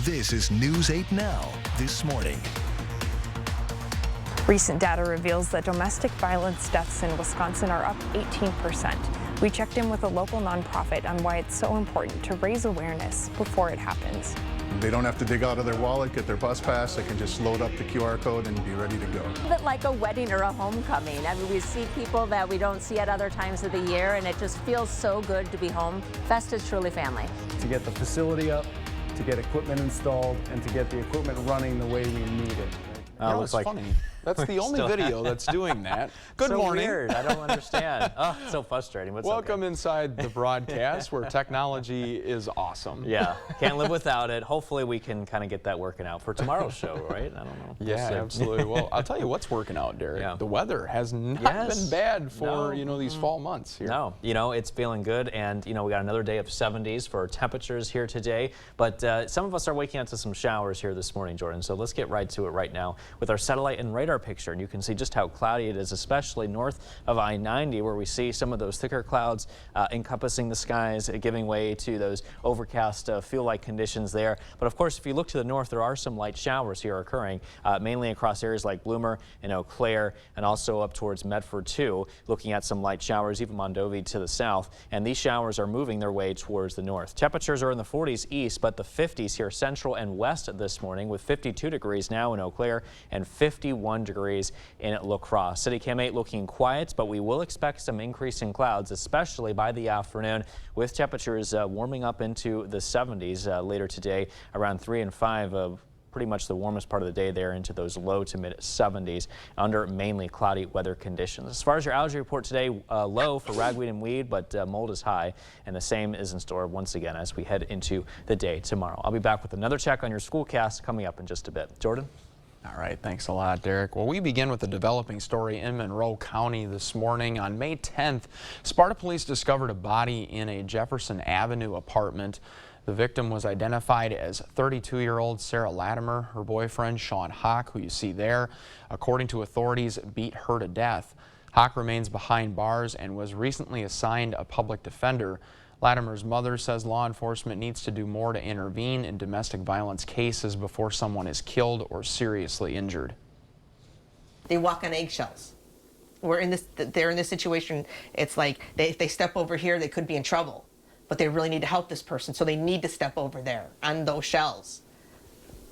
This is News 8 Now, this morning. Recent data reveals that domestic violence deaths in Wisconsin are up 18%. We checked in with a local nonprofit on why it's so important to raise awareness before it happens. They don't have to dig out of their wallet, get their bus pass. They can just load up the QR code and be ready to go. A bit like a wedding or a homecoming. I mean, we see people that we don't see at other times of the year, and it just feels so good to be home. Fest is truly family. To get the facility up, to get equipment installed, and to get the equipment running the way we need it. It's funny. That's the only video that's doing that. Good so morning. Weird. I don't understand. Oh, it's so frustrating. Welcome inside the broadcast where technology is awesome. Yeah, can't live without it. Hopefully we can kind of get that working out for tomorrow's show, right? I don't know. Yeah, absolutely. Well, I'll tell you what's working out, Derek. Yeah. The weather has not been bad for, these fall months here. No, it's feeling good, and, we got another day of 70s for temperatures here today, but some of us are waking up to some showers here this morning, Jordan, so let's get right to it right now with our satellite and radar picture, and you can see just how cloudy it is, especially north of I-90, where we see some of those thicker clouds encompassing the skies, giving way to those overcast feel-like conditions there. But of course, if you look to the north, there are some light showers here occurring, mainly across areas like Bloomer and Eau Claire, and also up towards Medford too, looking at some light showers, even Mondovi to the south, and these showers are moving their way towards the north. Temperatures are in the 40s east, but the 50s here central and west this morning, with 52 degrees now in Eau Claire and 51 degrees in La Crosse. City Cam 8 looking quiet, but we will expect some increase in clouds, especially by the afternoon, with temperatures warming up into the 70s later today, around 3 and 5 pretty much the warmest part of the day there into those low to mid 70s under mainly cloudy weather conditions. As far as your algae report today, low for ragweed and weed, but mold is high, and the same is in store once again as we head into the day tomorrow. I'll be back with another check on your schoolcast coming up in just a bit. Jordan? All right, thanks a lot, Derek. Well, we begin with a developing story in Monroe County this morning. On May 10th, Sparta police discovered a body in a Jefferson Avenue apartment. The victim was identified as 32-year-old Sarah Latimer. Her boyfriend, Sean Hawk, who you see there, according to authorities, beat her to death. Hawk remains behind bars and was recently assigned a public defender. Latimer's mother says law enforcement needs to do more to intervene in domestic violence cases before someone is killed or seriously injured. They walk on eggshells. They're in this situation. It's like if they step over here, they could be in trouble, but they really need to help this person, so they need to step over there on those shells,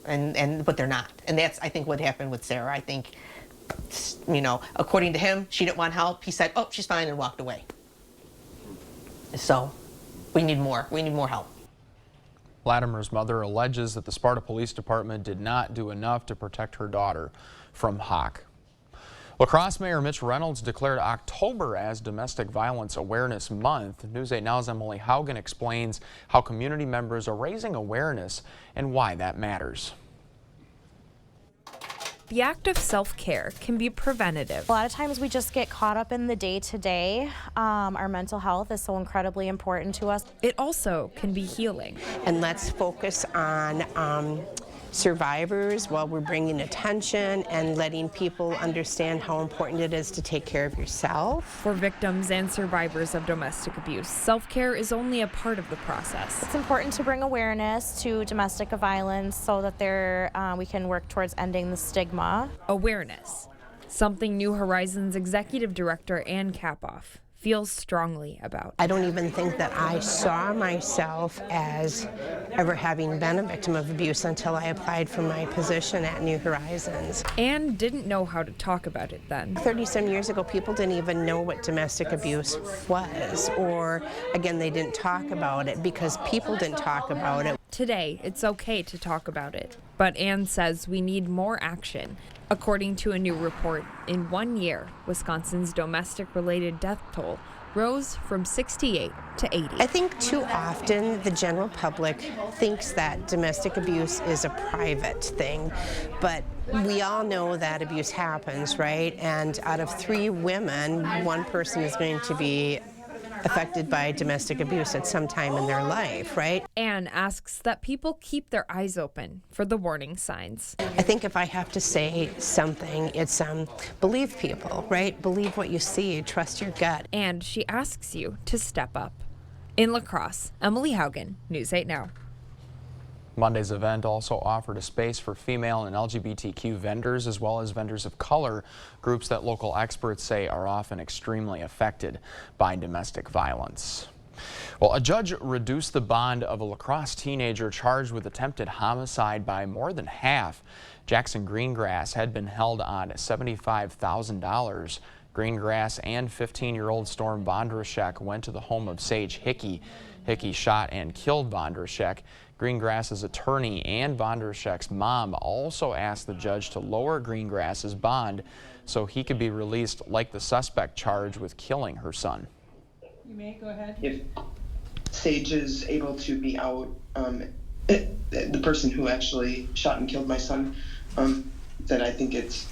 but they're not. And that's, I think, what happened with Sarah. I think, according to him, she didn't want help. He said, "Oh, she's fine," and walked away. So we need more. We need more help. Latimer's mother alleges that the Sparta Police Department did not do enough to protect her daughter from Hawk. La Crosse Mayor Mitch Reynolds declared October as Domestic Violence Awareness Month. News 8 Now's Emily Haugen explains how community members are raising awareness and why that matters. The act of self-care can be preventative. A lot of times we just get caught up in the day-to-day. Our mental health is so incredibly important to us. It also can be healing. And let's focus on survivors while we're bringing attention and letting people understand how important it is to take care of yourself. For victims and survivors of domestic abuse, self-care is only a part of the process. It's important to bring awareness to domestic violence so that we can work towards ending the stigma. Awareness, something New Horizons Executive Director Ann Kapoff feels strongly about. I don't even think that I saw myself as ever having been a victim of abuse until I applied for my position at New Horizons. Ann didn't know how to talk about it then. 30-some years ago, people didn't even know what domestic abuse was, or again, they didn't talk about it because people didn't talk about it. Today, it's okay to talk about it, but Ann says we need more action. According to a new report, in 1 year, Wisconsin's domestic-related death toll rose from 68 to 80. I think too often the general public thinks that domestic abuse is a private thing, but we all know that abuse happens, right? And out of 3 women, 1 person is going to be affected by domestic abuse at some time in their life, right? Anne asks that people keep their eyes open for the warning signs. I think if I have to say something, it's believe people, right? Believe what you see, trust your gut. And she asks you to step up. In La Crosse, Emily Haugen, News 8 Now. Monday's event also offered a space for female and LGBTQ vendors as well as vendors of color, groups that local experts say are often extremely affected by domestic violence. Well, a judge reduced the bond of a La Crosse teenager charged with attempted homicide by more than half. Jackson Greengrass had been held on $75,000. Greengrass and 15-year-old Storm Vondrashek went to the home of Sage Hickey. Hickey shot and killed Vondrashek. Greengrass's attorney and Vondrashek's mom also asked the judge to lower Greengrass's bond so he could be released like the suspect charged with killing her son. You may go ahead. If Sage is able to be out, the person who actually shot and killed my son, then I think it's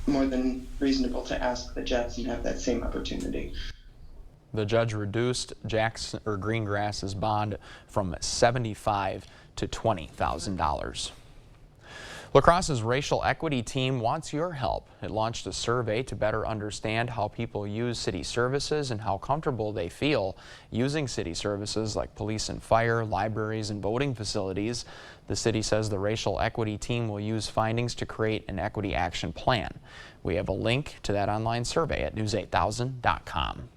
more than reasonable to ask that Jackson have that same opportunity. The judge reduced Greengrass's bond from $75,000 to $20,000. La Crosse's racial equity team wants your help. It launched a survey to better understand how people use city services and how comfortable they feel using city services like police and fire, libraries, and voting facilities. The city says the racial equity team will use findings to create an equity action plan. We have a link to that online survey at news8000.com.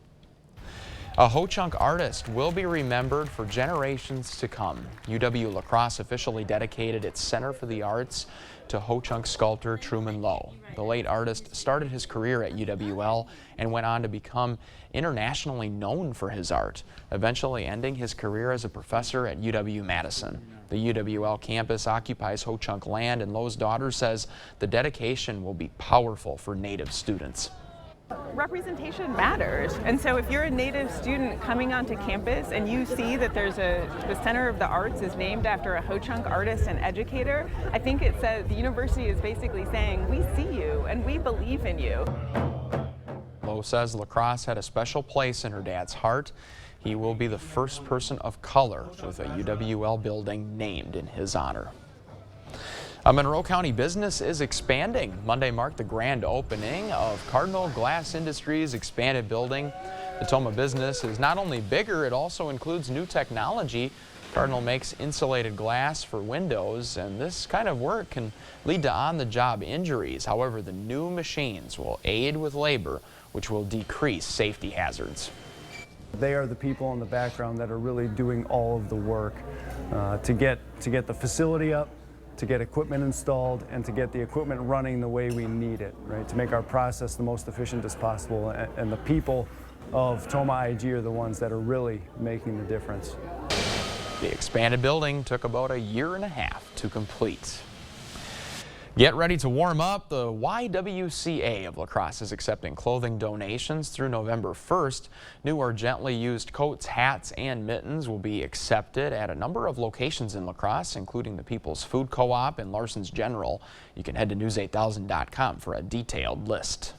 A Ho-Chunk artist will be remembered for generations to come. UW-La Crosse officially dedicated its Center for the Arts to Ho-Chunk sculptor Truman Lowe. The late artist started his career at UWL and went on to become internationally known for his art, eventually ending his career as a professor at UW-Madison. The UWL campus occupies Ho-Chunk land, and Lowe's daughter says the dedication will be powerful for Native students. Representation matters, and so if you're a Native student coming onto campus and you see that the Center of the Arts is named after a Ho-Chunk artist and educator, I think it says the university is basically saying, we see you and we believe in you. Lowe says La Crosse had a special place in her dad's heart. He will be the first person of color with a UWL building named in his honor. A Monroe County business is expanding. Monday marked the grand opening of Cardinal Glass Industries' expanded building. The Toma business is not only bigger, it also includes new technology. Cardinal makes insulated glass for windows, and this kind of work can lead to on-the-job injuries. However, the new machines will aid with labor, which will decrease safety hazards. They are the people in the background that are really doing all of the work to get the facility up, to get equipment installed, and to get the equipment running the way we need it, right? To make our process the most efficient as possible. And the people of Toma IG are the ones that are really making the difference. The expanded building took about a year and a half to complete. Get ready to warm up. The YWCA of La Crosse is accepting clothing donations through November 1st. New or gently used coats, hats, and mittens will be accepted at a number of locations in La Crosse, including the People's Food Co-op and Larson's General. You can head to news8000.com for a detailed list.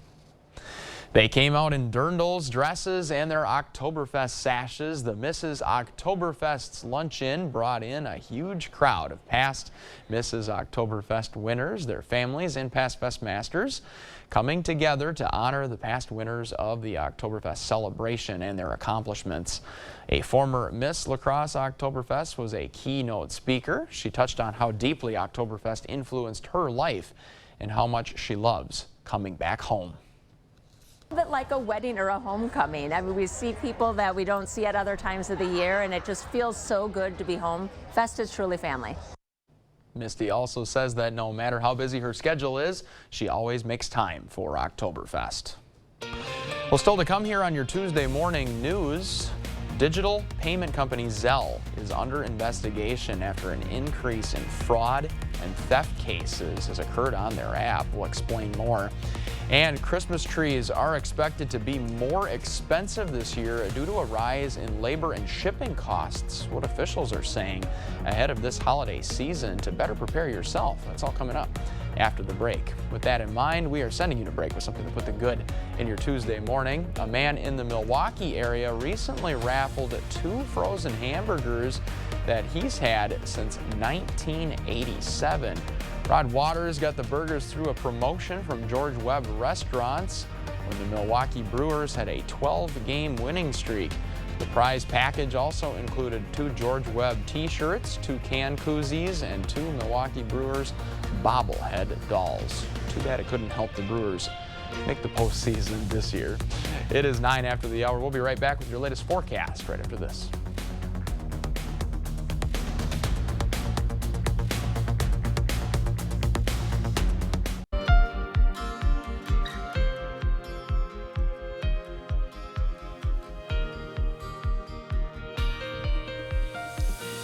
They came out in dirndls, dresses, and their Oktoberfest sashes. The Mrs. Oktoberfest's luncheon brought in a huge crowd of past Mrs. Oktoberfest winners, their families, and past Fest masters coming together to honor the past winners of the Oktoberfest celebration and their accomplishments. A former Miss La Crosse Oktoberfest was a keynote speaker. She touched on how deeply Oktoberfest influenced her life and how much she loves coming back home. A bit like a wedding or a homecoming. I mean, we see people that we don't see at other times of the year, and it just feels so good to be home. Fest is truly family. Misty also says that no matter how busy her schedule is, she always makes time for Oktoberfest. Well, still to come here on your Tuesday morning news, digital payment company Zelle is under investigation after an increase in fraud and theft cases has occurred on their app. We'll explain more. And Christmas trees are expected to be more expensive this year due to a rise in labor and shipping costs. What officials are saying ahead of this holiday season to better prepare yourself. That's all coming up after the break. With that in mind, we are sending you to break with something to put the good in your Tuesday morning. A man in the Milwaukee area recently raffled 2 frozen hamburgers that he's had since 1987. Rod Waters got the burgers through a promotion from George Webb Restaurants when the Milwaukee Brewers had a 12-game winning streak. The prize package also included 2 George Webb t-shirts, 2 can koozies, and 2 Milwaukee Brewers bobblehead dolls. Too bad it couldn't help the Brewers make the postseason this year. It is 9 after the hour. We'll be right back with your latest forecast right after this.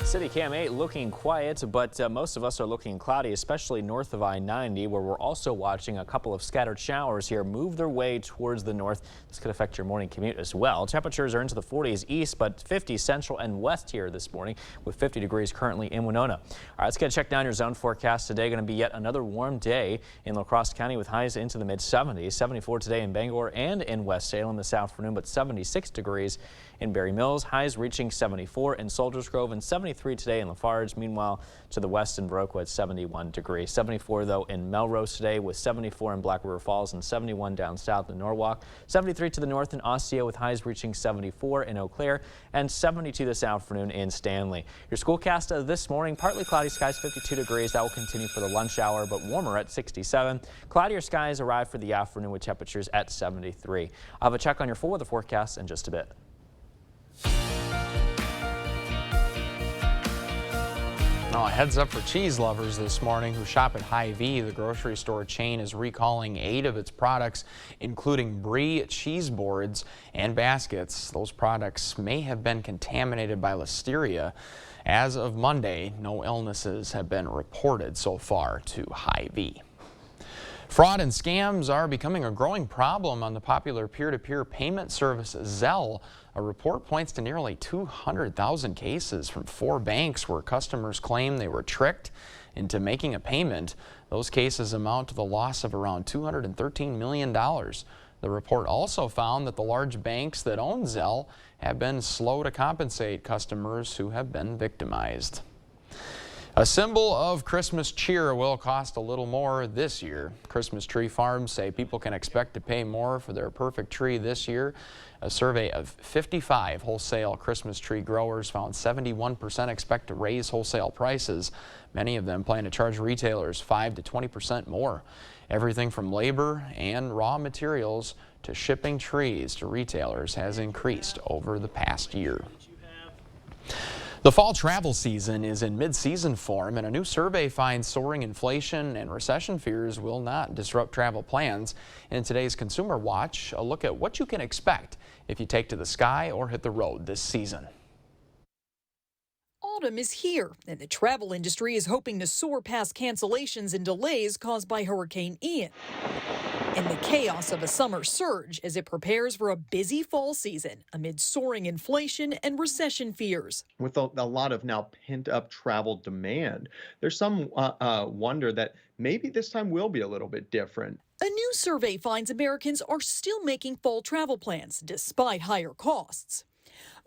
City Cam 8 looking quiet, but most of us are looking cloudy, especially north of I-90, where we're also watching a couple of scattered showers here move their way towards the north. This could affect your morning commute as well. Temperatures are into the 40s east, but 50 central and west here this morning, with 50 degrees currently in Winona. All right, let's get a check down your zone forecast today. Going to be yet another warm day in La Crosse County with highs into the mid-70s. 74 today in Bangor and in West Salem this afternoon, but 76 degrees in Berry Mills. Highs reaching 74 in Soldiers Grove and 73 today in Lafarge. Meanwhile, to the west in Viroqua, 71 degrees. 74 though in Melrose today, with 74 in Black River Falls and 71 down south in Norwalk. 73 to the north in Osseo, with highs reaching 74 in Eau Claire and 72 this afternoon in Stanley. Your schoolcast this morning: partly cloudy skies, 52 degrees. That will continue for the lunch hour, but warmer at 67. Cloudier skies arrive for the afternoon with temperatures at 73. I'll have a check on your full weather forecast in just a bit. Now, a heads up for cheese lovers this morning who shop at Hy-Vee. The grocery store chain is recalling 8 of its products, including Brie cheese boards and baskets. Those products may have been contaminated by Listeria. As of Monday, no illnesses have been reported so far to Hy-Vee. Fraud and scams are becoming a growing problem on the popular peer-to-peer payment service Zelle. A report points to nearly 200,000 cases from 4 banks where customers claim they were tricked into making a payment. Those cases amount to the loss of around $213 million. The report also found that the large banks that own Zelle have been slow to compensate customers who have been victimized. A symbol of Christmas cheer will cost a little more this year. Christmas tree farms say people can expect to pay more for their perfect tree this year. A survey of 55 wholesale Christmas tree growers found 71% expect to raise wholesale prices. Many of them plan to charge retailers 5 to 20% more. Everything from labor and raw materials to shipping trees to retailers has increased over the past year. The fall travel season is in mid-season form, and a new survey finds soaring inflation and recession fears will not disrupt travel plans. In today's Consumer Watch, a look at what you can expect if you take to the sky or hit the road this season. Autumn is here, and the travel industry is hoping to soar past cancellations and delays caused by Hurricane Ian and the chaos of a summer surge as it prepares for a busy fall season amid soaring inflation and recession fears. With a lot of now pent-up travel demand, there's some wonder that maybe this time will be a little bit different. A new survey finds Americans are still making fall travel plans despite higher costs.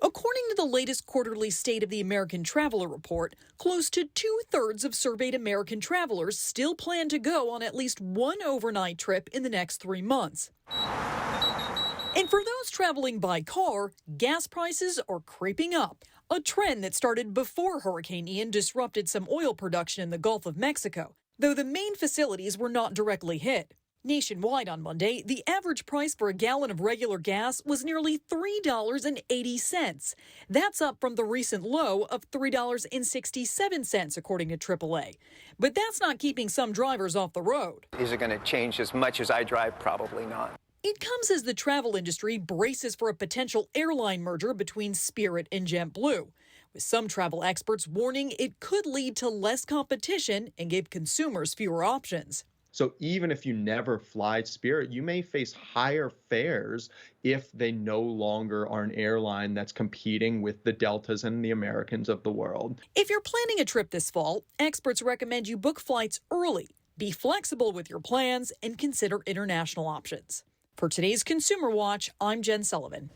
According to the latest quarterly State of the American Traveler report, close to 2/3 of surveyed American travelers still plan to go on at least one overnight trip in the next 3 months. And for those traveling by car, gas prices are creeping up, a trend that started before Hurricane Ian disrupted some oil production in the Gulf of Mexico, though the main facilities were not directly hit. Nationwide on Monday, the average price for a gallon of regular gas was nearly $3.80. That's up from the recent low of $3.67, according to AAA. But that's not keeping some drivers off the road. Is it going to change as much as I drive? Probably not. It comes as the travel industry braces for a potential airline merger between Spirit and JetBlue, with some travel experts warning it could lead to less competition and give consumers fewer options. So even if you never fly Spirit, you may face higher fares if they no longer are an airline that's competing with the Deltas and the Americans of the world. If you're planning a trip this fall, experts recommend you book flights early, be flexible with your plans, and consider international options. For today's Consumer Watch, I'm Jen Sullivan.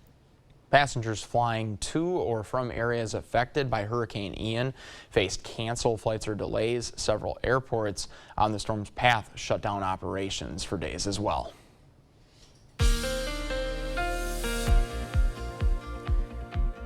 Passengers flying to or from areas affected by Hurricane Ian faced canceled flights or delays. Several airports on the storm's path shut down operations for days as well.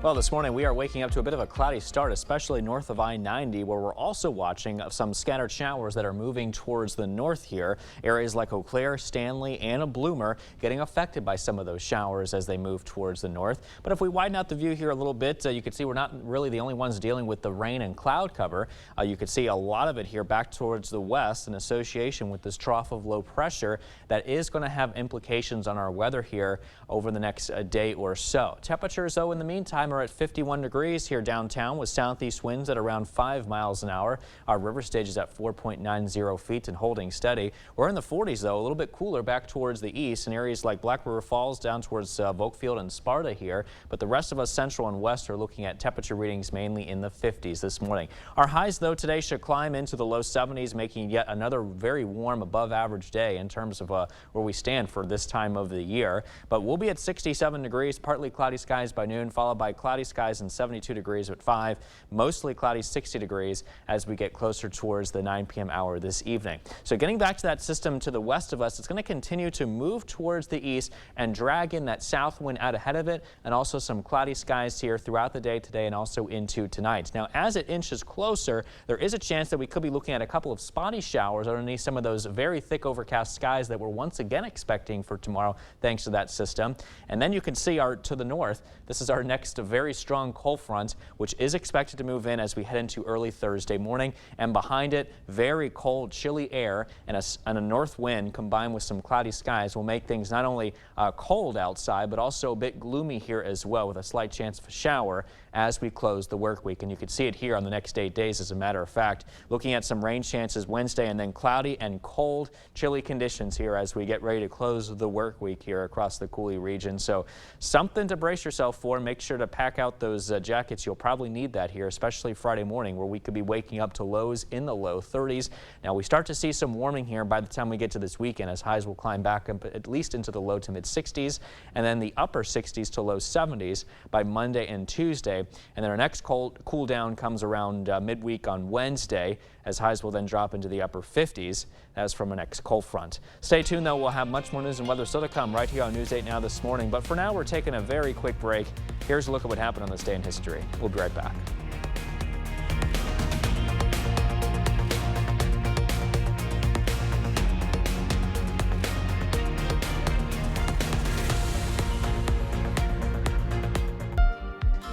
Well, this morning we are waking up to a bit of a cloudy start, especially north of I-90, where we're also watching some scattered showers that are moving towards the north here. Areas like Eau Claire, Stanley, and Bloomer getting affected by some of those showers as they move towards the north. But if we widen out the view here a little bit, you can see we're not really the only ones dealing with the rain and cloud cover. You can see a lot of it here back towards the west in association with this trough of low pressure that is going to have implications on our weather here over the next day or so. Temperatures, though, in the meantime, are at 51 degrees here downtown with southeast winds at around 5 miles an hour. Our river stage is at 4.90 feet and holding steady. We're in the 40s, though, a little bit cooler back towards the east in areas like Black River Falls down towards Volkfield and Sparta here. But the rest of us central and west are looking at temperature readings mainly in the 50s this morning. Our highs, though, today should climb into the low 70s, making yet another very warm above average day in terms of where we stand for this time of the year. But we'll be at 67 degrees, partly cloudy skies by noon, followed by cloudy skies and 72 degrees at 5, mostly cloudy 60 degrees as we get closer towards the 9 p.m. hour this evening. So getting back to that system to the west of us, it's going to continue to move towards the east and drag in that south wind out ahead of it, and also some cloudy skies here throughout the day today and also into tonight. Now, as it inches closer, there is a chance that we could be looking at a couple of spotty showers underneath some of those very thick overcast skies that we're once again expecting for tomorrow thanks to that system. And then you can see to the north, this is our next very strong cold front, which is expected to move in as we head into early Thursday morning. And behind it, very cold, chilly air and a north wind combined with some cloudy skies will make things not only cold outside, but also a bit gloomy here as well, with a slight chance of a shower as we close the work week. And you can see it here on the next 8 days, as a matter of fact. Looking at some rain chances Wednesday, and then cloudy and cold, chilly conditions here as we get ready to close the work week here across the Coulee region. So something to brace yourself for. Make sure to pack out those jackets. You'll probably need that here, especially Friday morning, where we could be waking up to lows in the low 30s. Now, we start to see some warming here by the time we get to this weekend, as highs will climb back up at least into the low to mid 60s, and then the upper 60s to low 70s by Monday and Tuesday. And then our next cool down comes around midweek on Wednesday, as highs will then drop into the upper 50s as from a next cold front. Stay tuned, though. We'll have much more news and weather still to come right here on News 8 Now this morning. But for now, we're taking a very quick break. Here's a look at what happened on this day in history. We'll be right back.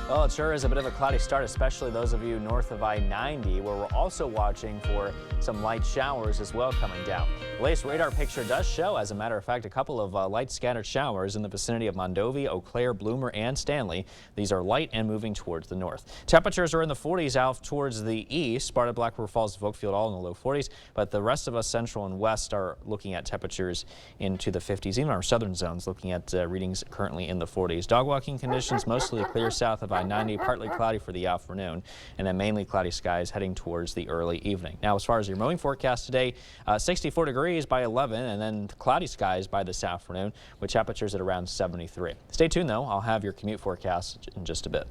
Well, it sure is a bit of a cloudy start, especially those of you north of I-90, where we're also watching for some light showers as well coming down. The latest radar picture does show, as a matter of fact, a couple of light scattered showers in the vicinity of Mondovi, Eau Claire, Bloomer, and Stanley. These are light and moving towards the north. Temperatures are in the 40s out towards the east. Sparta, Black River Falls, Volkfield, all in the low 40s. But the rest of us central and west are looking at temperatures into the 50s. Even our southern zones looking at readings currently in the 40s. Dog walking conditions mostly clear south of I-90, partly cloudy for the afternoon, and then mainly cloudy skies heading towards the early evening. Now, as far as your mowing forecast today, 64 degrees by 11, and then cloudy skies by this afternoon, with temperatures at around 73. Stay tuned, though. I'll have your commute forecast in just a bit.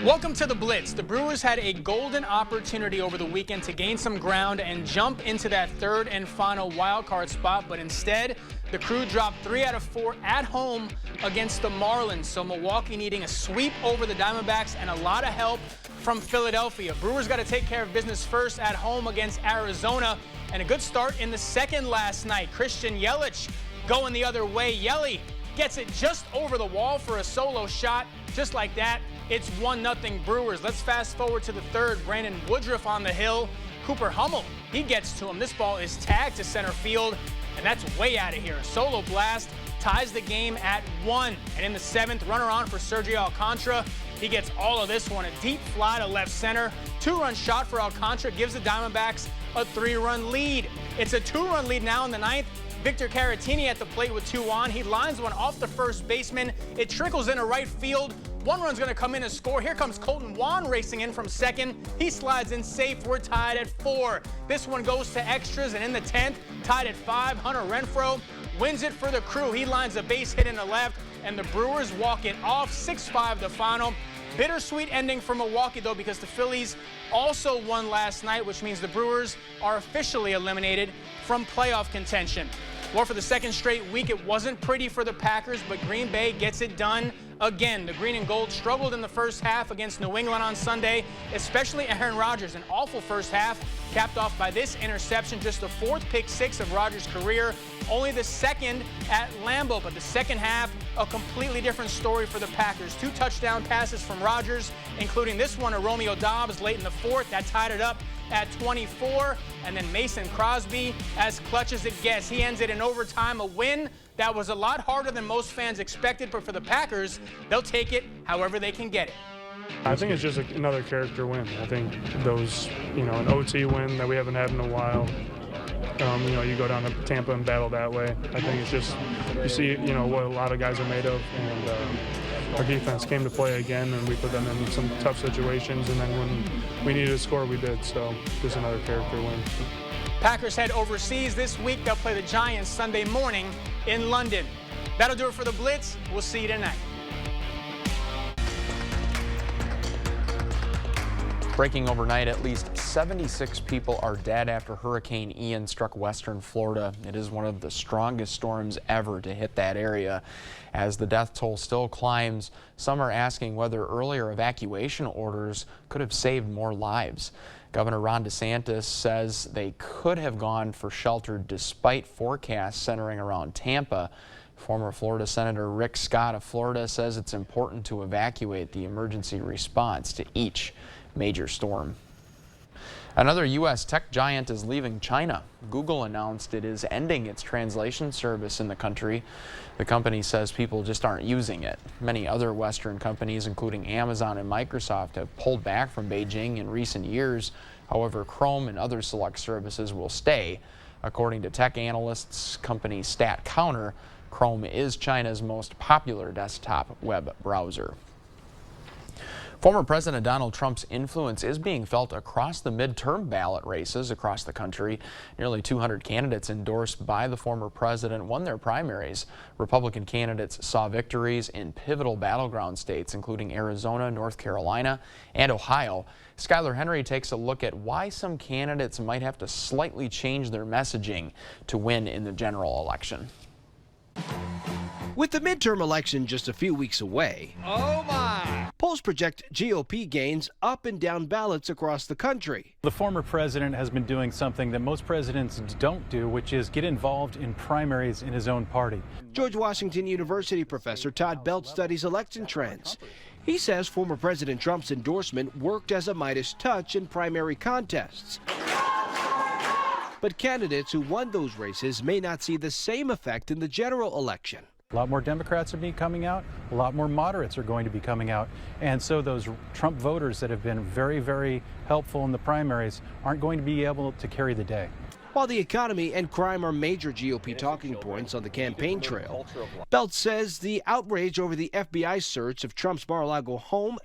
Welcome to the Blitz. The Brewers had a golden opportunity over the weekend to gain some ground and jump into that third and final wild card spot, but instead, the Crew dropped 3 out of 4 at home against the Marlins. So Milwaukee needing a sweep over the Diamondbacks and a lot of help from Philadelphia. Brewers got to take care of business first at home against Arizona, and a good start in the second last night. Christian Yelich going the other way. Yelly gets it just over the wall for a solo shot. Just like that, it's 1-0 Brewers. Let's fast forward to the third. Brandon Woodruff on the hill. Cooper Hummel, he gets to him. This ball is tagged to center field, and that's way out of here. A solo blast ties the game at 1. And in the 7th, runner on for Sergio Alcantara. He gets all of this one. A deep fly to left center. 2-run shot for Alcantara gives the Diamondbacks a 3-run lead. It's a 2-run lead now in the 9th. Victor Caratini at the plate with 2 on. He lines one off the first baseman. It trickles into right field. 1 run's going to come in and score. Here comes Colton Wong racing in from second. He slides in safe. We're tied at 4. This one goes to extras, and in the 10th, tied at 5, Hunter Renfroe wins it for the Crew. He lines a base hit in the left, and the Brewers walk it off. 6-5 the final. Bittersweet ending for Milwaukee, though, because the Phillies also won last night, which means the Brewers are officially eliminated from playoff contention. Well, for the second straight week, it wasn't pretty for the Packers, but Green Bay gets it done again. The green and gold struggled in the first half against New England on Sunday, especially Aaron Rodgers. An awful first half, capped off by this interception, just the fourth pick six of Rodgers' career, only the second at Lambeau. But the second half, a completely different story for the Packers. 2 touchdown passes from Rodgers, including this one to Romeo Doubs late in the fourth. That tied it up at 24, and then Mason Crosby, as clutch as it gets. He ends it in overtime, a win that was a lot harder than most fans expected, but for the Packers, they'll take it however they can get it. I think it's just another character win. I think those, an OT win that we haven't had in a while. You go down to Tampa and battle that way. I think it's just, you see, what a lot of guys are made of, and our defense came to play again, and we put them in some tough situations, and then when we needed to score, we did. So just another character win. Packers head overseas this week. They'll play the Giants Sunday morning in London. That'll do it for the Blitz. We'll see you tonight. Breaking overnight, at least 76 people are dead after Hurricane Ian struck western Florida. It is one of the strongest storms ever to hit that area. As the death toll still climbs, some are asking whether earlier evacuation orders could have saved more lives. Governor Ron DeSantis says they could have gone for shelter despite forecasts centering around Tampa. Former Florida Senator Rick Scott of Florida says it's important to evacuate the emergency response to each major storm. Another U.S. tech giant is leaving China. Google announced it is ending its translation service in the country. The company says people just aren't using it. Many other Western companies, including Amazon and Microsoft, have pulled back from Beijing in recent years. However, Chrome and other select services will stay. According to tech analysts company StatCounter, Chrome is China's most popular desktop web browser. Former President Donald Trump's influence is being felt across the midterm ballot races across the country. Nearly 200 candidates endorsed by the former president won their primaries. Republican candidates saw victories in pivotal battleground states, including Arizona, North Carolina, and Ohio. Skylar Henry takes a look at why some candidates might have to slightly change their messaging to win in the general election. With the midterm election just a few weeks away, oh my! Polls project GOP gains up and down ballots across the country. The former president has been doing something that most presidents don't do, which is get involved in primaries in his own party. George Washington University professor Todd Belt studies election trends. He says former President Trump's endorsement worked as a Midas touch in primary contests. But candidates who won those races may not see the same effect in the general election. A lot more Democrats are coming out, a lot more moderates are going to be coming out, and so those Trump voters that have been very, very helpful in the primaries aren't going to be able to carry the day. While the economy and crime are major GOP talking points on the campaign trail, Belt says the outrage over the FBI search of Trump's Mar-a-Lago home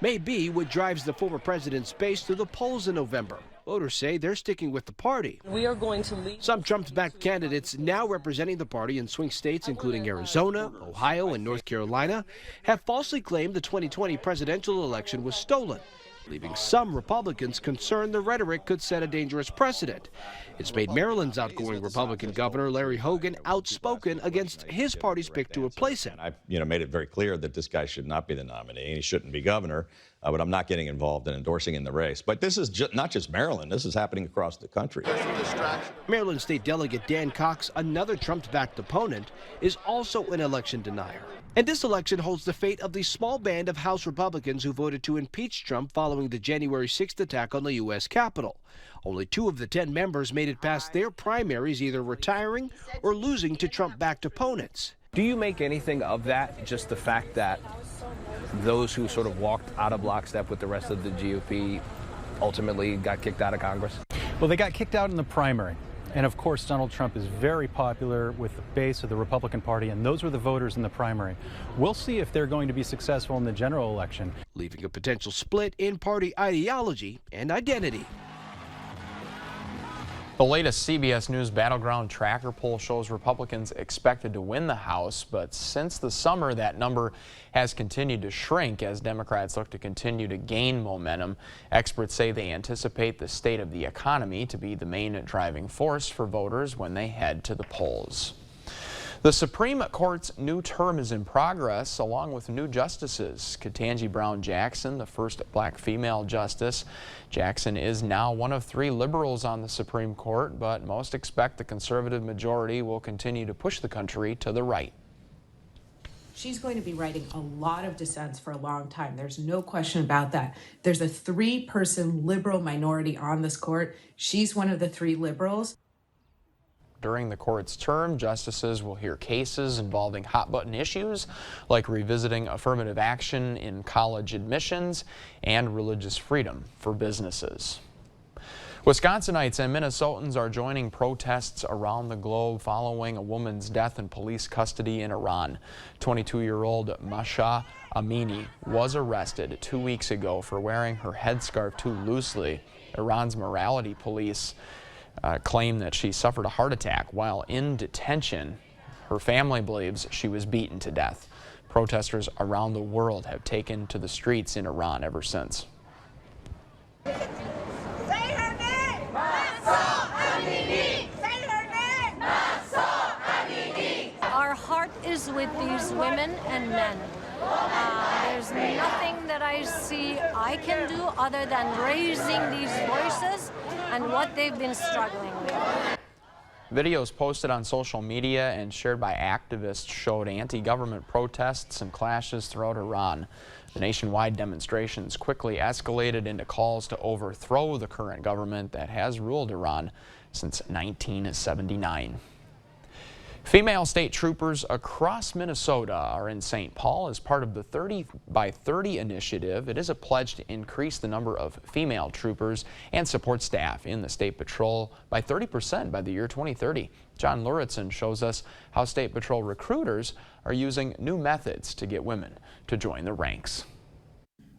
may be what drives the former president's base to the polls in November. Voters say they're sticking with the party. We are going to lead. Some Trump-backed candidates now representing the party in swing states including Arizona, Ohio, and North Carolina have falsely claimed the 2020 presidential election was stolen, leaving some Republicans concerned the rhetoric could set a dangerous precedent. It's made Maryland's outgoing Republican governor Larry Hogan outspoken against his party's pick to replace him. I made it very clear that this guy should not be the nominee and he shouldn't be governor, but I'm not getting involved in endorsing in the race. But this is not just Maryland, this is happening across the country. Maryland State Delegate Dan Cox, another Trump-backed opponent, is also an election denier. And this election holds the fate of the small band of House Republicans who voted to impeach Trump following the January 6th attack on the U.S. Capitol. Only 2 of the 10 members made it past their primaries, either retiring or losing to Trump-backed opponents. Do you make anything of that, just the fact that those who sort of walked out of lockstep with the rest of the GOP ultimately got kicked out of Congress? Well, they got kicked out in the primary. And of course, Donald Trump is very popular with the base of the Republican Party, and those were the voters in the primary. We'll see if they're going to be successful in the general election, leaving a potential split in party ideology and identity. The latest CBS News Battleground Tracker poll shows Republicans expected to win the House, but since the summer, that number has continued to shrink as Democrats look to continue to gain momentum. Experts say they anticipate the state of the economy to be the main driving force for voters when they head to the polls. The Supreme Court's new term is in progress, along with new justices. Ketanji Brown Jackson, the first black female justice. Jackson is now one of 3 liberals on the Supreme Court, but most expect the conservative majority will continue to push the country to the right. She's going to be writing a lot of dissents for a long time. There's no question about that. There's a 3-person liberal minority on this court. She's one of the 3 liberals. During the court's term, justices will hear cases involving hot-button issues like revisiting affirmative action in college admissions and religious freedom for businesses. Wisconsinites and Minnesotans are joining protests around the globe following a woman's death in police custody in Iran. 22-year-old Masha Amini was arrested 2 weeks ago for wearing her headscarf too loosely. Iran's morality police claim that she suffered a heart attack while in detention. Her family believes she was beaten to death. Protesters around the world have taken to the streets in Iran ever since. Say her name! Mahsa Amini! Say her name! Mahsa Amini! Our heart is with these women and men. There's nothing that I see I can do other than raising these voices and what they've been struggling with. Videos posted on social media and shared by activists showed anti-government protests and clashes throughout Iran. The nationwide demonstrations quickly escalated into calls to overthrow the current government that has ruled Iran since 1979. Female state troopers across Minnesota are in St. Paul as part of the 30 by 30 initiative. It is a pledge to increase the number of female troopers and support staff in the State Patrol by 30% by the year 2030. John Luritson shows us how State Patrol recruiters are using new methods to get women to join the ranks.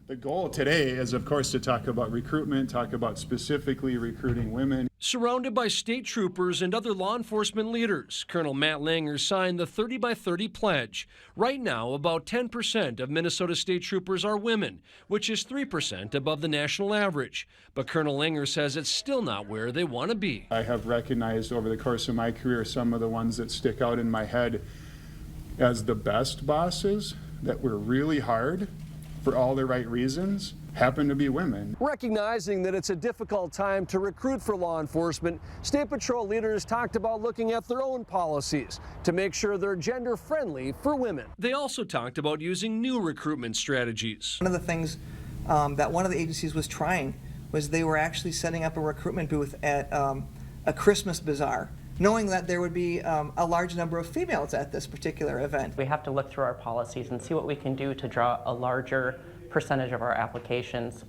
The goal today is, of course, to talk about recruitment, talk about specifically recruiting women. Surrounded by state troopers and other law enforcement leaders, Colonel Matt Langer signed the 30 by 30 pledge. Right now, about 10% of Minnesota state troopers are women, which is 3% above the national average. But Colonel Langer says it's still not where they want to be. I have recognized over the course of my career some of the ones that stick out in my head as the best bosses that were really hard for all the right reasons, happen to be women. Recognizing that it's a difficult time to recruit for law enforcement, State Patrol leaders talked about looking at their own policies to make sure they're gender-friendly for women. They also talked about using new recruitment strategies. One of the things that one of the agencies was trying was they were actually setting up a recruitment booth at a Christmas bazaar, knowing that there would be a large number of females at this particular event. We have to look through our policies and see what we can do to draw a larger percentage of our applications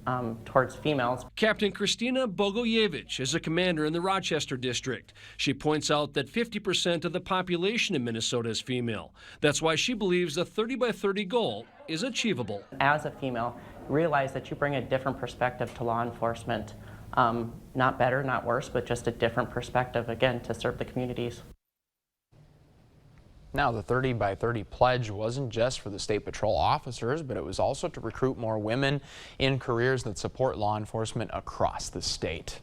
towards females. Captain Christina Bogoyevich is a commander in the Rochester district. She points out that 50% of the population in Minnesota is female. That's why she believes the 30 by 30 goal is achievable. As a female, realize that you bring a different perspective to law enforcement. Not better, not worse, but just a different perspective, again, to serve the communities. Now, the 30 by 30 pledge wasn't just for the State Patrol officers, but it was also to recruit more women in careers that support law enforcement across the state.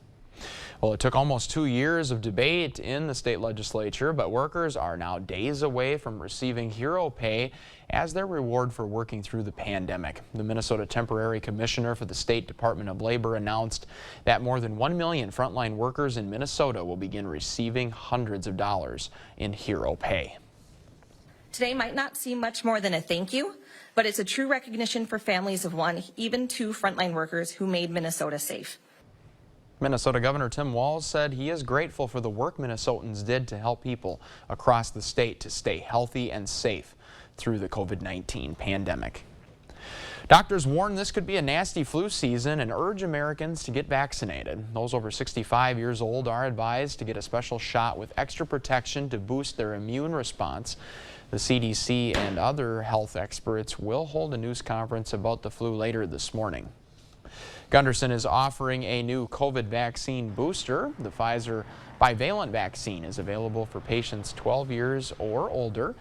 Well, it took almost 2 years of debate in the state legislature, but workers are now days away from receiving hero pay as their reward for working through the pandemic. The Minnesota Temporary Commissioner for the State Department of Labor announced that more than 1 million frontline workers in Minnesota will begin receiving hundreds of dollars in hero pay. Today might not seem much more than a thank you, but it's a true recognition for families of 1, even 2 frontline workers who made Minnesota safe. Minnesota Governor Tim Walz said he is grateful for the work Minnesotans did to help people across the state to stay healthy and safe through the COVID-19 pandemic. Doctors warn this could be a nasty flu season and urge Americans to get vaccinated. Those over 65 years old are advised to get a special shot with extra protection to boost their immune response. The CDC and other health experts will hold a news conference about the flu later this morning. Gunderson is offering a new COVID vaccine booster. The Pfizer bivalent vaccine is available for patients 12 years or older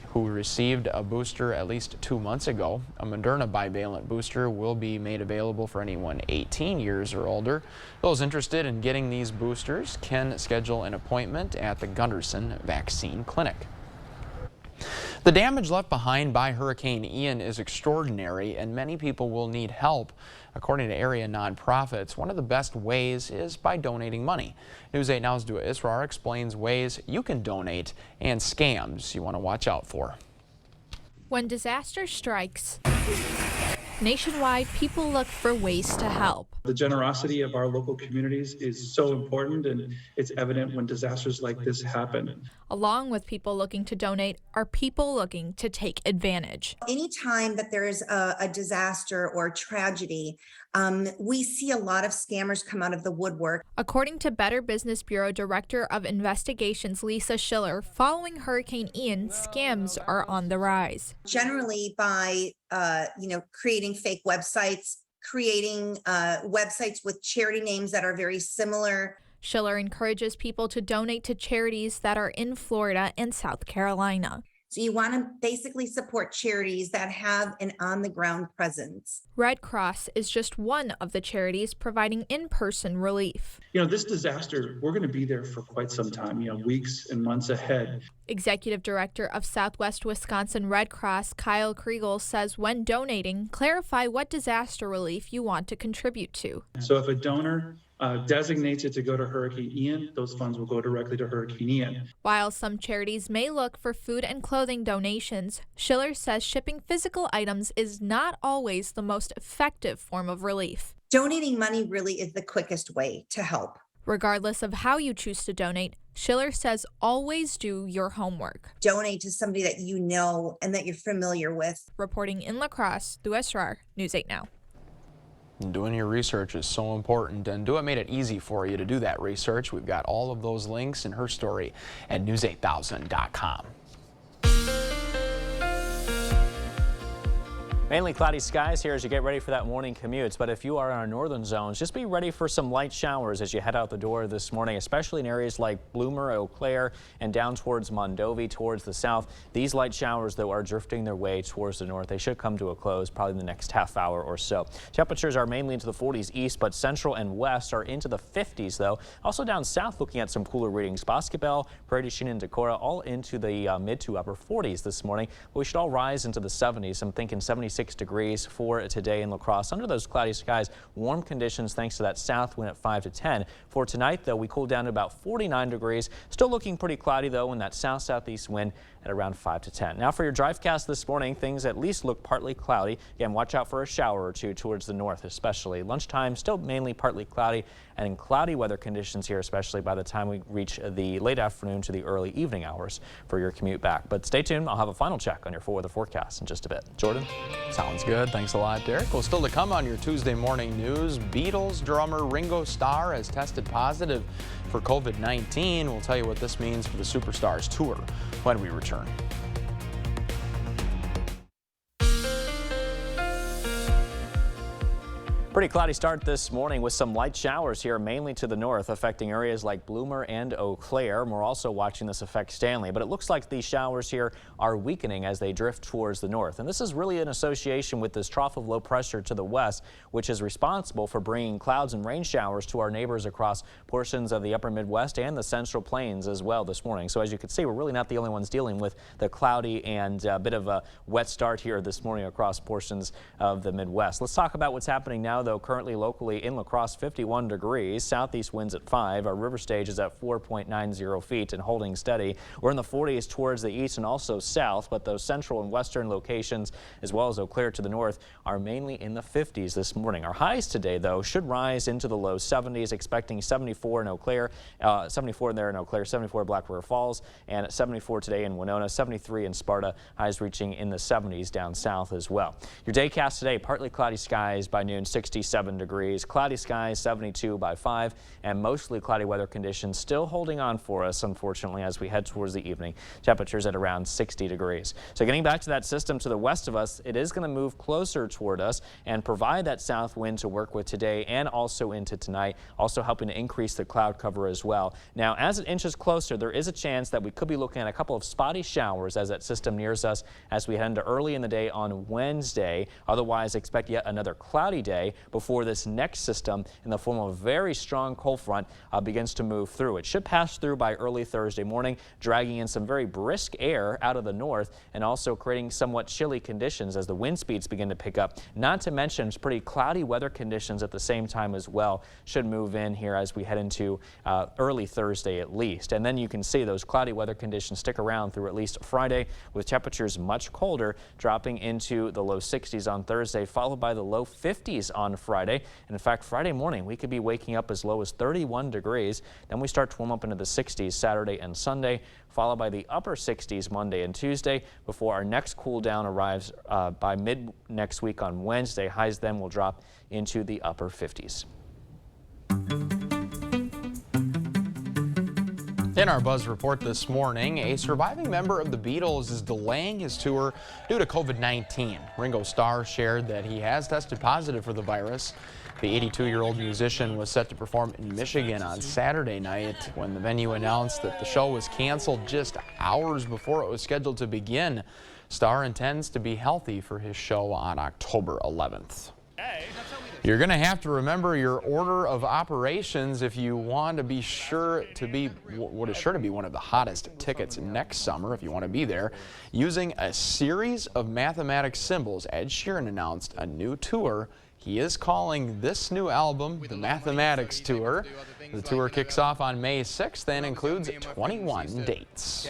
who received a booster at least 2 months ago. A Moderna bivalent booster will be made available for anyone 18 years or older. Those interested in getting these boosters can schedule an appointment at the Gunderson Vaccine Clinic. The damage left behind by Hurricane Ian is extraordinary, and many people will need help. According to area nonprofits, one of the best ways is by donating money. News 8 Now's Dua Israr explains ways you can donate and scams you want to watch out for. When disaster strikes, nationwide, people look for ways to help. The generosity of our local communities is so important, and it's evident when disasters like this happen. Along with people looking to donate are people looking to take advantage. Anytime that there is a disaster or tragedy, we see a lot of scammers come out of the woodwork. According to Better Business Bureau Director of Investigations Lisa Schiller, following Hurricane Ian, scams are on the rise. Generally by creating fake websites, creating websites with charity names that are very similar. Schiller encourages people to donate to charities that are in Florida and South Carolina. So you want to basically support charities that have an on-the-ground presence. Red Cross is just one of the charities providing in-person relief. This disaster, we're going to be there for quite some time, weeks and months ahead. Executive Director of Southwest Wisconsin Red Cross, Kyle Kriegel, says when donating, clarify what disaster relief you want to contribute to. So if a donor designates it to go to Hurricane Ian, those funds will go directly to Hurricane Ian. While some charities may look for food and clothing donations, Schiller says shipping physical items is not always the most effective form of relief. Donating money really is the quickest way to help. Regardless of how you choose to donate, Schiller says always do your homework. Donate to somebody that you know and that you're familiar with. Reporting in La Crosse, Dua Israr, News 8 Now. Doing your research is so important, and Dua made it easy for you to do that research. We've got all of those links in her story at news8000.com. Mainly cloudy skies here as you get ready for that morning commute. But if you are in our northern zones, just be ready for some light showers as you head out the door this morning, especially in areas like Bloomer, Eau Claire, and down towards Mondovi towards the south. These light showers, though, are drifting their way towards the north. They should come to a close probably in the next half hour or so. Temperatures are mainly into the 40s east, but central and west are into the 50s, though. Also down south, looking at some cooler readings. Boscobel, Prairie du Chien, and Decorah all into the mid to upper 40s this morning. But we should all rise into the 70s. I'm thinking 76 degrees for today in La Crosse. Under those cloudy skies, warm conditions thanks to that south wind at 5 to 10. For tonight, though, we cool down to about 49 degrees. Still looking pretty cloudy, though, in that south-southeast wind at around 5 to 10. Now for your DriveCast this morning, things at least look partly cloudy. Again, watch out for a shower or two towards the north, especially. Lunchtime, still mainly partly cloudy, and in cloudy weather conditions here, especially by the time we reach the late afternoon to the early evening hours for your commute back. But stay tuned. I'll have a final check on your weather forecast in just a bit. Jordan? Sounds good. Thanks a lot, Derek. Well, still to come on your Tuesday morning news, Beatles drummer Ringo Starr has tested positive for COVID-19. We'll tell you what this means for the Superstars tour when we return. Pretty cloudy start this morning with some light showers here, mainly to the north, affecting areas like Bloomer and Eau Claire. We're also watching this affect Stanley, but it looks like these showers here are weakening as they drift towards the north. And this is really in association with this trough of low pressure to the west, which is responsible for bringing clouds and rain showers to our neighbors across portions of the upper Midwest and the Central Plains as well this morning. So as you can see, we're really not the only ones dealing with the cloudy and a bit of a wet start here this morning across portions of the Midwest. Let's talk about what's happening now, though. Currently locally in La Crosse, 51 degrees, southeast winds at 5. Our river stage is at 4.90 feet and holding steady. We're in the 40s towards the east and also south, but those central and western locations, as well as Eau Claire to the north, are mainly in the 50s this morning. Our highs today, though, should rise into the low 70s, expecting 74 in Eau Claire, 74 there in Eau Claire, 74 Black River Falls, and 74 today in Winona, 73 in Sparta, highs reaching in the 70s down south as well. Your daycast today, partly cloudy skies by noon, 60 67 degrees. Cloudy skies, 72 by 5, and mostly cloudy weather conditions still holding on for us, unfortunately, as we head towards the evening. Temperatures at around 60 degrees. So getting back to that system to the west of us, it is going to move closer toward us and provide that south wind to work with today and also into tonight, also helping to increase the cloud cover as well. Now, as it inches closer, there is a chance that we could be looking at a couple of spotty showers as that system nears us as we head into early in the day on Wednesday. Otherwise, expect yet another cloudy day before this next system in the form of a very strong cold front begins to move through. It should pass through by early Thursday morning, dragging in some very brisk air out of the north and also creating somewhat chilly conditions as the wind speeds begin to pick up. Not to mention pretty cloudy weather conditions at the same time as well should move in here as we head into early Thursday at least. And then you can see those cloudy weather conditions stick around through at least Friday, with temperatures much colder, dropping into the low 60s on Thursday, followed by the low 50s on Friday. And in fact, Friday morning, we could be waking up as low as 31 degrees. Then we start to warm up into the 60s Saturday and Sunday, followed by the upper 60s Monday and Tuesday before our next cool down arrives by mid next week on Wednesday. Highs then will drop into the upper 50s. In our Buzz report this morning, a surviving member of the Beatles is delaying his tour due to COVID-19. Ringo Starr shared that he has tested positive for the virus. The 82-year-old musician was set to perform in Michigan on Saturday night when the venue announced that the show was canceled just hours before it was scheduled to begin. Starr intends to be healthy for his show on October 11th. You're going to have to remember your order of operations if you want to be sure to be what is sure to be one of the hottest tickets next summer if you want to be there. Using a series of mathematics symbols, Ed Sheeran announced a new tour. He is calling this new album the Mathematics Tour. The tour kicks off on May 6th and includes 21 dates.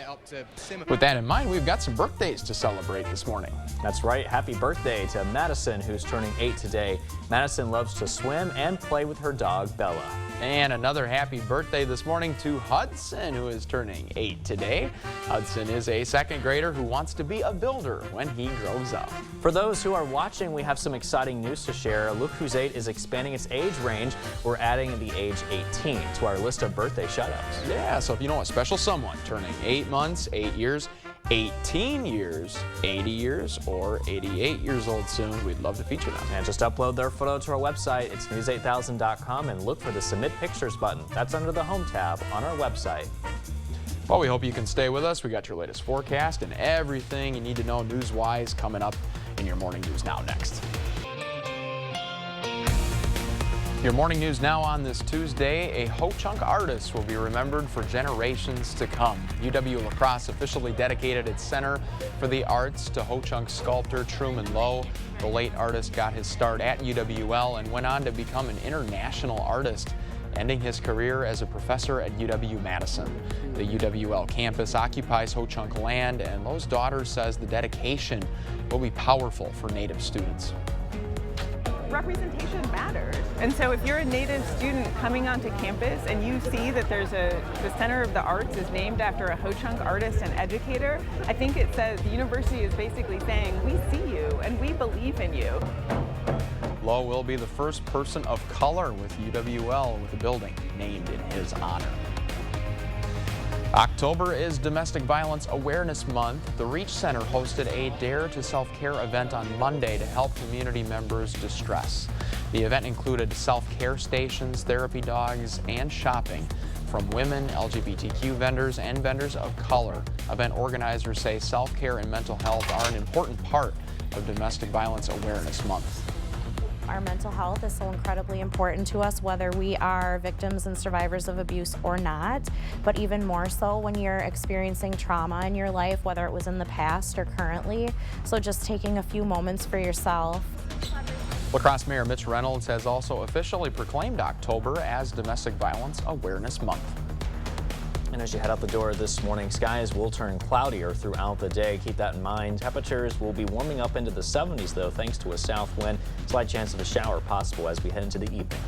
With that in mind, we've got some birthdays to celebrate this morning. That's right. Happy birthday to Madison, who's turning 8 today. Madison loves to swim and play with her dog, Bella. And another happy birthday this morning to Hudson, who is turning 8 today. Hudson is a second grader who wants to be a builder when he grows up. For those who are watching, we have some exciting news to share. Look Who's 8 is expanding its age range. We're adding the age 18 to our list of birthday shoutouts. Yeah, so if you know a special someone turning 8 months, 8 years, 18 years, 80 years, or 88 years old soon, we'd love to feature them. And just upload their photo to our website. It's news8000.com and look for the Submit Pictures button. That's under the Home tab on our website. Well, we hope you can stay with us. We got your latest forecast and everything you need to know news-wise coming up in your Morning News Now next. Your Morning News Now on this Tuesday, a Ho-Chunk artist will be remembered for generations to come. UW-La Crosse officially dedicated its Center for the Arts to Ho-Chunk sculptor Truman Lowe. The late artist got his start at UWL and went on to become an international artist, ending his career as a professor at UW-Madison. The UWL campus occupies Ho-Chunk land, and Lowe's daughter says the dedication will be powerful for Native students. Representation matters. And so if you're a Native student coming onto campus and you see that the Center of the Arts is named after a Ho-Chunk artist and educator, I think it says the university is basically saying, we see you and we believe in you. Lowe will be the first person of color with UWL with a building named in his honor. October is Domestic Violence Awareness Month. The Reach Center hosted a Dare to Self-Care event on Monday to help community members distress. The event included self-care stations, therapy dogs, and shopping from women, LGBTQ vendors, and vendors of color. Event organizers say self-care and mental health are an important part of Domestic Violence Awareness Month. Our mental health is so incredibly important to us, whether we are victims and survivors of abuse or not, but even more so when you're experiencing trauma in your life, whether it was in the past or currently. So just taking a few moments for yourself. La Crosse Mayor Mitch Reynolds has also officially proclaimed October as Domestic Violence Awareness Month. And as you head out the door this morning, skies will turn cloudier throughout the day. Keep that in mind. Temperatures will be warming up into the 70s, though, thanks to a south wind. Slight chance of a shower possible as we head into the evening.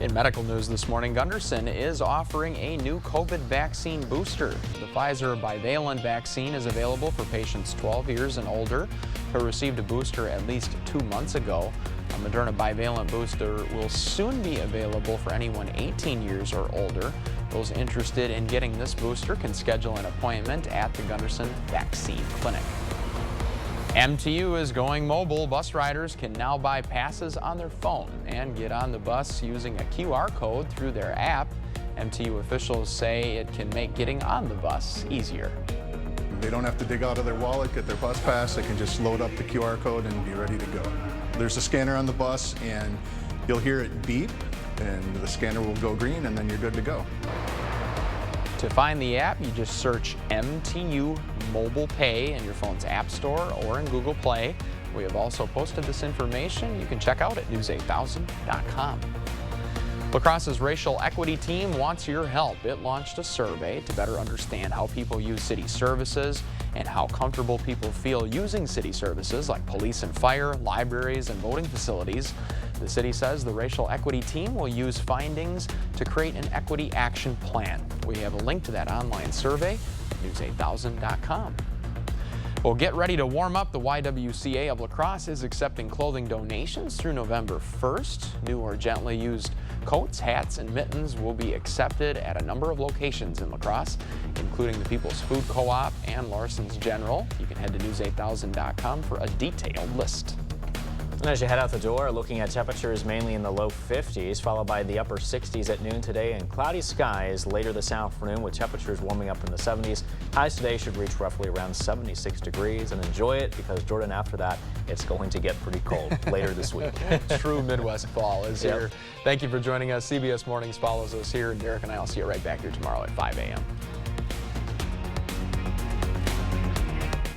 In medical news this morning, Gunderson is offering a new COVID vaccine booster. The Pfizer bivalent vaccine is available for patients 12 years and older who received a booster at least 2 months ago. A Moderna bivalent booster will soon be available for anyone 18 years or older. Those interested in getting this booster can schedule an appointment at the Gunderson Vaccine Clinic. MTU is going mobile. Bus riders can now buy passes on their phone and get on the bus using a QR code through their app. MTU officials say it can make getting on the bus easier. They don't have to dig out of their wallet, get their bus pass. They can just load up the QR code and be ready to go. There's a scanner on the bus and you'll hear it beep and the scanner will go green and then you're good to go. To find the app, you just search MTU Mobile Pay in your phone's App Store or in Google Play. We have also posted this information you can check out at news8000.com. La Crosse's racial equity team wants your help. It launched a survey to better understand how people use city services and how comfortable people feel using city services like police and fire, libraries, and voting facilities. The city says the racial equity team will use findings to create an equity action plan. We have a link to that online survey at news8000.com. Well, get ready to warm up. The YWCA of La Crosse is accepting clothing donations through November 1st. New or gently used coats, hats, and mittens will be accepted at a number of locations in La Crosse, including the People's Food Co-op and Larson's General. You can head to news8000.com for a detailed list. And as you head out the door, looking at temperatures mainly in the low 50s, followed by the upper 60s at noon today, and cloudy skies later this afternoon with temperatures warming up in the 70s. Highs today should reach roughly around 76 degrees, and enjoy it because, Jordan, after that, it's going to get pretty cold later this week. True Midwest fall is here. Thank you for joining us. CBS Mornings follows us here, and Derek and I will see you right back here tomorrow at 5 a.m.